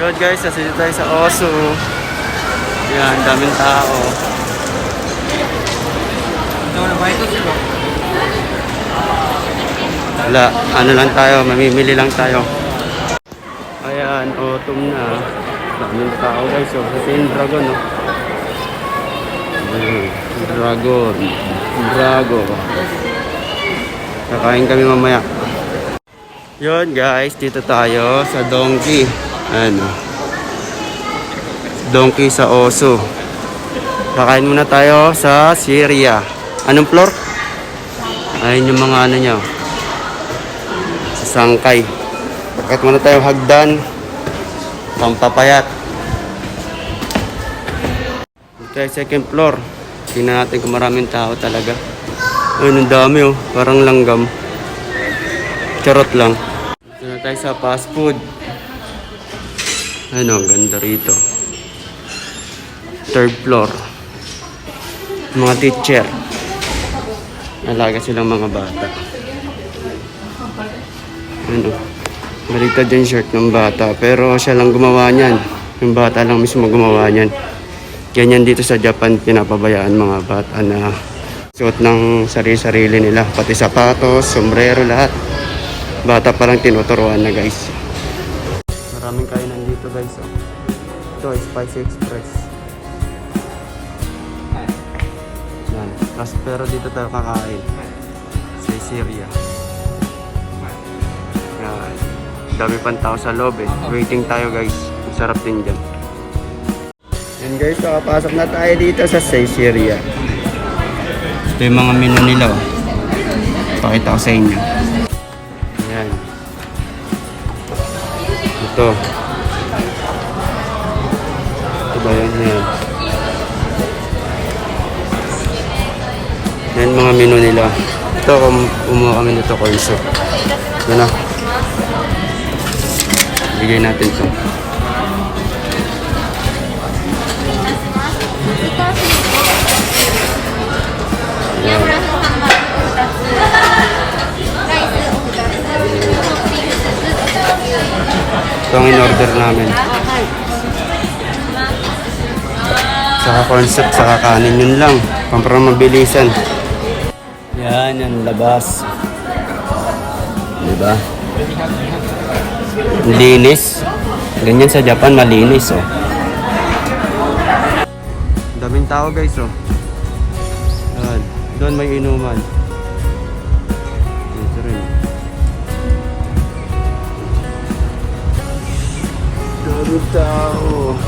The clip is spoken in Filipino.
Yun guys, nasa tayo sa Oso. Yan, daming tao. Wala, ano lang tayo, mamimili lang tayo. Ayan, autumn na. Daming tao guys, oh. Kasi yung dragon, oh. Dragon. Kakain kami mamaya. Yun guys, dito tayo sa Donkey. Ano? Donkey sa Oso. Kakain muna tayo sa Syria. Anong floor? Ayun yung mga ano nyo. Sa Sangkay. Bakit muna tayo hagdan. Pampapayat. Okay, second floor. Tingnan natin kung maraming tao talaga. Ayun, ang dami oh. Parang langgam. Charot lang. Dito na tayo sa fast food. Ano, ganda rito. Third floor. Mga teacher. Alaga silang mga bata. Ano, baliktad yung shirt ng bata. Pero siya lang gumawa niyan. Yung bata lang mismo gumawa niyan. Ganyan dito sa Japan, pinapabayaan mga bata na suot ng sarili-sarili nila. Pati sapatos, sombrero, lahat. Bata pa lang tinuturuan na guys. Maraming kainan dito guys. Oh. Ito, Spicy Express. Yan. Pero dito tayo kakain. Sa Syria. Yan. Dami pang tao sa loob eh. Waiting tayo guys. Sarap din dyan. Yan guys, papasok na tayo dito sa Syria. Ito yung mga menu nila. Oh. Pakita ko sa inyo. Yan. Ito. Ito ba yun? Yan. Yan mga menu nila. Ito, kumuha kami nito corn soup. Ito na. Bigay natin ito. Yan. Ito ang in-order namin. Saka concept, saka kanin yun lang. Para mabilisan. Yan, yung labas. Diba? Linis. Ganyan sa Japan, malinis oh. Daming tao guys oh. Yan. Doon may inuman. Dito rin. Daming tao.